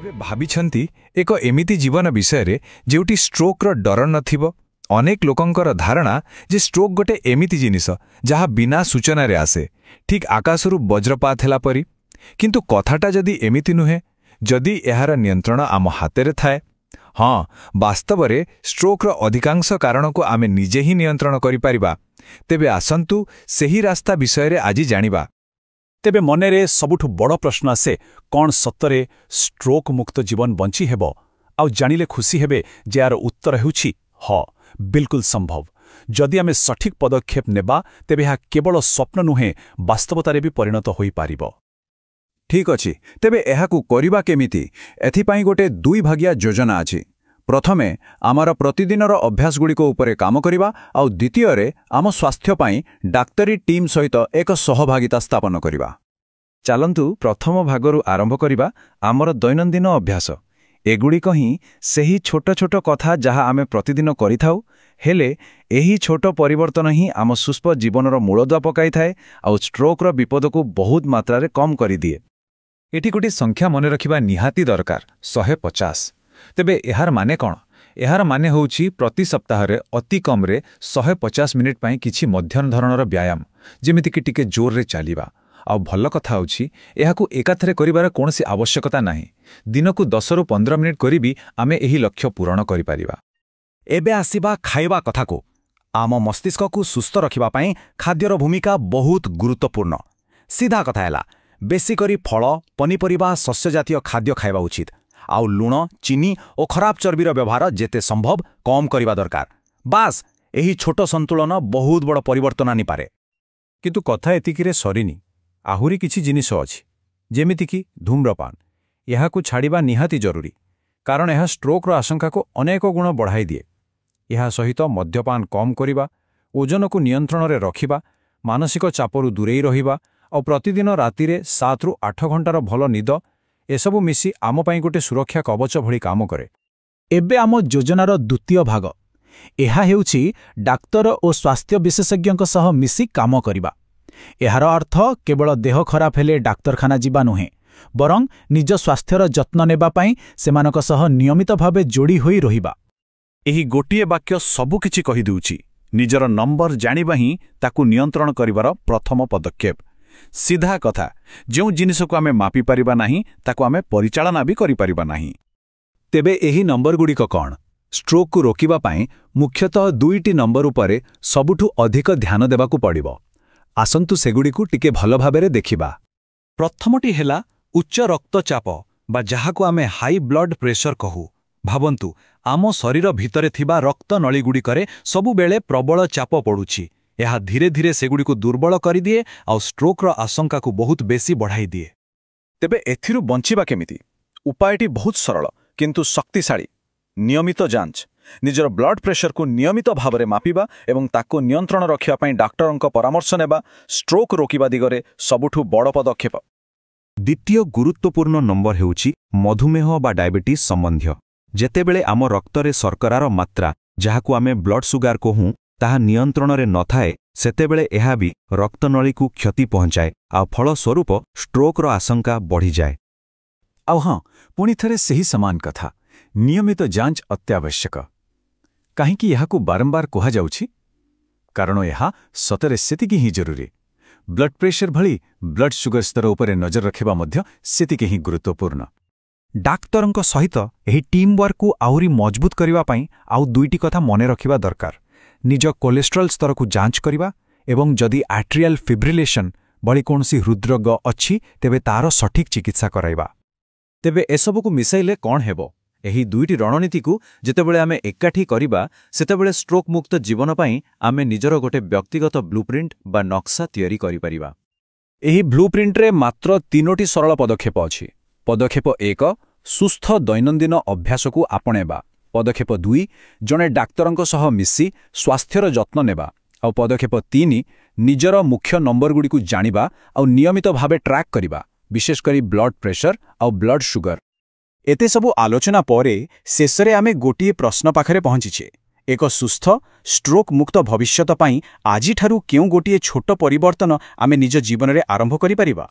କେବେ ଭାବିଛନ୍ତି ଏକ ଏମିତି ଜୀବନ ବିଷୟରେ ଯେଉଁଠି ଷ୍ଟ୍ରୋକ୍ର ଡର ନଥିବ? ଅନେକ ଲୋକଙ୍କର ଧାରଣା ଯେ ଷ୍ଟ୍ରୋକ୍ ଗୋଟେ ଏମିତି ଜିନିଷ ଯାହା ବିନା ସୂଚନାରେ ଆସେ, ଠିକ୍ ଆକାଶରୁ ବଜ୍ରପାତ ହେଲା ପରି। କିନ୍ତୁ କଥାଟା ଯଦି ଏମିତି ନୁହେଁ, ଯଦି ଏହାର ନିୟନ୍ତ୍ରଣ ଆମ ହାତରେ ଥାଏ। ହଁ, ବାସ୍ତବରେ ଷ୍ଟ୍ରୋକ୍ର ଅଧିକାଂଶ କାରଣକୁ ଆମେ ନିଜେ ହିଁ ନିୟନ୍ତ୍ରଣ କରିପାରିବା। ତେବେ ଆସନ୍ତୁ ସେହି ରାସ୍ତା ବିଷୟରେ ଆଜି ଜାଣିବା। ତେବେ ମନରେ ସବୁଠୁ ବଡ଼ ପ୍ରଶ୍ନ ଆସେ, କ'ଣ ସତରେ ଷ୍ଟ୍ରୋକ୍ ମୁକ୍ତ ଜୀବନ ବଞ୍ଚି ହେବ? ଆଉ ଜାଣିଲେ ଖୁସି ହେବେ ଯେ ଏହାର ଉତ୍ତର ହେଉଛି ହଁ, ବିଲକୁଲ ସମ୍ଭବ। ଯଦି ଆମେ ସଠିକ୍ ପଦକ୍ଷେପ ନେବା, ତେବେ ଏହା କେବଳ ସ୍ୱପ୍ନ ନୁହେଁ, ବାସ୍ତବତାରେ ବି ପରିଣତ ହୋଇପାରିବ। ଠିକ୍ ଅଛି, ତେବେ ଏହାକୁ କରିବା କେମିତି? ଏଥିପାଇଁ ଗୋଟେ ଦୁଇଭାଗିଆ ଯୋଜନା ଅଛି। ପ୍ରଥମେ ଆମର ପ୍ରତିଦିନର ଅଭ୍ୟାସଗୁଡ଼ିକ ଉପରେ କାମ କରିବା, ଆଉ ଦ୍ୱିତୀୟରେ ଆମ ସ୍ୱାସ୍ଥ୍ୟ ପାଇଁ ଡାକ୍ତରୀ ଟିମ୍ ସହିତ ଏକ ସହଭାଗିତା ସ୍ଥାପନ କରିବା। ଚାଲନ୍ତୁ ପ୍ରଥମ ଭାଗରୁ ଆରମ୍ଭ କରିବା, ଆମର ଦୈନନ୍ଦିନ ଅଭ୍ୟାସ। ଏଗୁଡ଼ିକ ହିଁ ସେହି ଛୋଟ ଛୋଟ କଥା ଯାହା ଆମେ ପ୍ରତିଦିନ କରିଥାଉ, ହେଲେ ଏହି ଛୋଟ ପରିବର୍ତ୍ତନ ହିଁ ଆମ ସୁସ୍ଥ ଜୀବନର ମୂଳଦୁଆ ପକାଇଥାଏ ଆଉ ଷ୍ଟ୍ରୋକ୍ର ବିପଦକୁ ବହୁତ ମାତ୍ରାରେ କମ୍ କରିଦିଏ। ଏଠି ଗୋଟିଏ ସଂଖ୍ୟା ମନେ ରଖିବା ନିହାତି ଦରକାର, 150। ତେବେ ଏହାର ମାନେ କ'ଣ? ଏହାର ମାନେ ହେଉଛି ପ୍ରତି ସପ୍ତାହରେ ଅତି କମ୍ରେ 150 ମିନିଟ୍ ପାଇଁ କିଛି ମଧ୍ୟମ ଧରଣର ବ୍ୟାୟାମ, ଯେମିତିକି ଟିକେ ଜୋରରେ ଚାଲିବା। ଆଉ ଭଲ କଥା ହେଉଛି, ଏହାକୁ ଏକାଥରେ କରିବାର କୌଣସି ଆବଶ୍ୟକତା ନାହିଁ। ଦିନକୁ 10ରୁ 15 ମିନିଟ୍ କରି ବି ଆମେ ଏହି ଲକ୍ଷ୍ୟ ପୂରଣ କରିପାରିବା। ଏବେ ଆସିବା ଖାଇବା କଥାକୁ। ଆମ ମସ୍ତିଷ୍କକୁ ସୁସ୍ଥ ରଖିବା ପାଇଁ ଖାଦ୍ୟର ଭୂମିକା ବହୁତ ଗୁରୁତ୍ୱପୂର୍ଣ୍ଣ। ସିଧା କଥା ହେଲା, ବେଶୀ କରି ଫଳ, ପନିପରିବା, ଶସ୍ୟଜାତୀୟ ଖାଦ୍ୟ ଖାଇବା ଉଚିତ। ଆଉ ଲୁଣ, ଚିନି ଓ ଖରାପ ଚର୍ବିର ବ୍ୟବହାର ଯେତେ ସମ୍ଭବ କମ୍ କରିବା ଦରକାର। ବାସ୍, ଏହି ଛୋଟ ସନ୍ତୁଳନ ବହୁତ ବଡ଼ ପରିବର୍ତ୍ତନ ଆଣିପାରେ। କିନ୍ତୁ କଥା ଏତିକିରେ ସରିନି। ଆହୁରି କିଛି ଜିନିଷ ଅଛି, ଯେମିତିକି ଧୂମ୍ରପାନ। ଏହାକୁ ଛାଡ଼ିବା ନିହାତି ଜରୁରୀ, କାରଣ ଏହା ଷ୍ଟ୍ରୋକ୍ର ଆଶଙ୍କାକୁ ଅନେକ ଗୁଣ ବଢ଼ାଇ ଦିଏ। ଏହା ସହିତ ମଦ୍ୟପାନ କମ୍ କରିବା, ଓଜନକୁ ନିୟନ୍ତ୍ରଣରେ ରଖିବା, ମାନସିକ ଚାପରୁ ଦୂରେଇ ରହିବା ଆଉ ପ୍ରତିଦିନ ରାତିରେ 7ରୁ 8 ଘଣ୍ଟାର ଭଲ ନିଦ, ଏସବୁ ମିଶି ଆମ ପାଇଁ ଗୋଟେ ସୁରକ୍ଷା କବଚ ଭଳି କାମ କରେ। ଏବେ ଆମ ଯୋଜନାର ଦ୍ୱିତୀୟ ଭାଗ। ଏହା ହେଉଛି ଡାକ୍ତର ଓ ସ୍ୱାସ୍ଥ୍ୟ ବିଶେଷଜ୍ଞଙ୍କ ସହ ମିଶି କାମ କରିବା। ଏହାର ଅର୍ଥ କେବଳ ଦେହ ଖରାପ ହେଲେ ଡାକ୍ତରଖାନା ଯିବା ନୁହେଁ, ବରଂ ନିଜ ସ୍ୱାସ୍ଥ୍ୟର ଯତ୍ନ ନେବା ପାଇଁ ସେମାନଙ୍କ ସହ ନିୟମିତ ଭାବେ ଯୋଡ଼ି ହୋଇ ରହିବା। ଏହି ଗୋଟିଏ ବାକ୍ୟ ସବୁକିଛି କହିଦେଉଛି। ନିଜର ନମ୍ବର ଜାଣିବା ହିଁ ତାକୁ ନିୟନ୍ତ୍ରଣ କରିବାର ପ୍ରଥମ ପଦକ୍ଷେପ। ସିଧା କଥା, ଯେଉଁ ଜିନିଷକୁ ଆମେ ମାପିପାରିବା ନାହିଁ, ତାକୁ ଆମେ ପରିଚାଳନା ବି କରିପାରିବା ନାହିଁ। ତେବେ ଏହି ନମ୍ବରଗୁଡ଼ିକ କ'ଣ? ଷ୍ଟ୍ରୋକ୍କୁ ରୋକିବା ପାଇଁ ମୁଖ୍ୟତଃ 2ଟି ନମ୍ବର ଉପରେ ସବୁଠୁ ଅଧିକ ଧ୍ୟାନ ଦେବାକୁ ପଡ଼ିବ। ଆସନ୍ତୁ ସେଗୁଡ଼ିକୁ ଟିକେ ଭଲ ଭାବରେ ଦେଖିବା। ପ୍ରଥମଟି ହେଲା ଉଚ୍ଚ ରକ୍ତଚାପ, ବା ଯାହାକୁ ଆମେ ହାଇ ବ୍ଲଡ୍ ପ୍ରେସର କହୁ। ଭାବନ୍ତୁ, ଆମ ଶରୀର ଭିତରେ ଥିବା ରକ୍ତନଳୀଗୁଡ଼ିକରେ ସବୁବେଳେ ପ୍ରବଳ ଚାପ ପଡ଼ୁଛି। ଏହା ଧୀରେ ଧୀରେ ସେଗୁଡ଼ିକୁ ଦୁର୍ବଳ କରିଦିଏ ଆଉ ଷ୍ଟ୍ରୋକ୍ର ଆଶଙ୍କାକୁ ବହୁତ ବେଶୀ ବଢ଼ାଇ ଦିଏ। ତେବେ ଏଥିରୁ ବଞ୍ଚିବା କେମିତି? ଉପାୟଟି ବହୁତ ସରଳ କିନ୍ତୁ ଶକ୍ତିଶାଳୀ। ନିୟମିତ ଯାଞ୍ଚ। ନିଜର ବ୍ଲଡ୍ ପ୍ରେସରକୁ ନିୟମିତ ଭାବରେ ମାପିବା ଏବଂ ତାକୁ ନିୟନ୍ତ୍ରଣ ରଖିବା ପାଇଁ ଡାକ୍ତରଙ୍କ ପରାମର୍ଶ ନେବା ଷ୍ଟ୍ରୋକ୍ ରୋକିବା ଦିଗରେ ସବୁଠୁ ବଡ଼ ପଦକ୍ଷେପ। ଦ୍ୱିତୀୟ ଗୁରୁତ୍ୱପୂର୍ଣ୍ଣ ନମ୍ବର ହେଉଛି ମଧୁମେହ ବା ଡାଇବେଟିସ୍ ସମ୍ବନ୍ଧୀୟ। ଯେତେବେଳେ ଆମ ରକ୍ତରେ ଶର୍କରାର ମାତ୍ରା, ଯାହାକୁ ଆମେ ବ୍ଲଡ୍ ସୁଗାର କହୁଁ, ତାହା ନିୟନ୍ତ୍ରଣରେ ନଥାଏ, ସେତେବେଳେ ଏହା ବି ରକ୍ତନଳୀକୁ କ୍ଷତି ପହଞ୍ଚାଏ ଆଉ ଫଳସ୍ୱରୂପ ଷ୍ଟ୍ରୋକ୍ର ଆଶଙ୍କା ବଢ଼ିଯାଏ। ଆଉ ହଁ, ପୁଣି ଥରେ ସେହି ସମାନ କଥା, ନିୟମିତ ଯାଞ୍ଚ ଅତ୍ୟାବଶ୍ୟକ। କାହିଁକି ଏହାକୁ ବାରମ୍ବାର କୁହାଯାଉଛି? କାରଣ ଏହା ସତରେ ସେତିକି ହିଁ ଜରୁରୀ। ବ୍ଲଡ୍ ପ୍ରେସର ଭଳି ବ୍ଲଡ୍ ସୁଗର ସ୍ତର ଉପରେ ନଜର ରଖିବା ମଧ୍ୟ ସେତିକି ହିଁ ଗୁରୁତ୍ୱପୂର୍ଣ୍ଣ। ଡାକ୍ତରଙ୍କ ସହିତ ଏହି ଟିମ୍ ୱାର୍କକୁ ଆହୁରି ମଜବୁତ କରିବା ପାଇଁ ଆଉ 2ଟି କଥା ମନେ ରଖିବା ଦରକାର। ନିଜ କୋଲେଷ୍ଟ୍ରଲ୍ ସ୍ତରକୁ ଯାଞ୍ଚ କରିବା ଏବଂ ଯଦି ଆଟ୍ରିଆଲ୍ ଫିବ୍ରିଲେସନ୍ ଭଳି କୌଣସି ହୃଦ୍ରୋଗ ଅଛି, ତେବେ ତାର ସଠିକ୍ ଚିକିତ୍ସା କରାଇବା। ତେବେ ଏସବୁକୁ ମିଶାଇଲେ କ'ଣ ହେବ? ଏହି 2ଟି ରଣନୀତିକୁ ଯେତେବେଳେ ଆମେ ଏକାଠି କରିବା, ସେତେବେଳେ ଷ୍ଟ୍ରୋକ୍ ମୁକ୍ତ ଜୀବନ ପାଇଁ ଆମେ ନିଜର ଗୋଟେ ବ୍ୟକ୍ତିଗତ ବ୍ଲୁପ୍ରିଣ୍ଟ ବା ନକ୍ସା ତିଆରି କରିପାରିବା। ଏହି ବ୍ଲୁପ୍ରିଣ୍ଟରେ ମାତ୍ର 3ଟି ସରଳ ପଦକ୍ଷେପ ଅଛି। ପଦକ୍ଷେପ 1, ସୁସ୍ଥ ଦୈନନ୍ଦିନ ଅଭ୍ୟାସକୁ ଆପଣେଇବା। ପଦକ୍ଷେପ 2, ଜଣେ ଡାକ୍ତରଙ୍କ ସହ ମିଶି ସ୍ୱାସ୍ଥ୍ୟର ଯତ୍ନ ନେବା। ଆଉ ପଦକ୍ଷେପ 3, ନିଜର ମୁଖ୍ୟ ନମ୍ବରଗୁଡ଼ିକୁ ଜାଣିବା ଆଉ ନିୟମିତ ଭାବେ ଟ୍ରାକ୍ କରିବା, ବିଶେଷ କରି ବ୍ଲଡ୍ ପ୍ରେସର ଆଉ ବ୍ଲଡ୍ ସୁଗର। ଏତେ ସବୁ ଆଲୋଚନା ପରେ ଶେଷରେ ଆମେ ଗୋଟିଏ ପ୍ରଶ୍ନ ପାଖରେ ପହଞ୍ଚିଛେ। ଏକ ସୁସ୍ଥ, ଷ୍ଟ୍ରୋକ୍ ମୁକ୍ତ ଭବିଷ୍ୟତ ପାଇଁ ଆଜିଠାରୁ କେଉଁ ଗୋଟିଏ ଛୋଟ ପରିବର୍ତ୍ତନ ଆମେ ନିଜ ଜୀବନରେ ଆରମ୍ଭ କରିପାରିବା?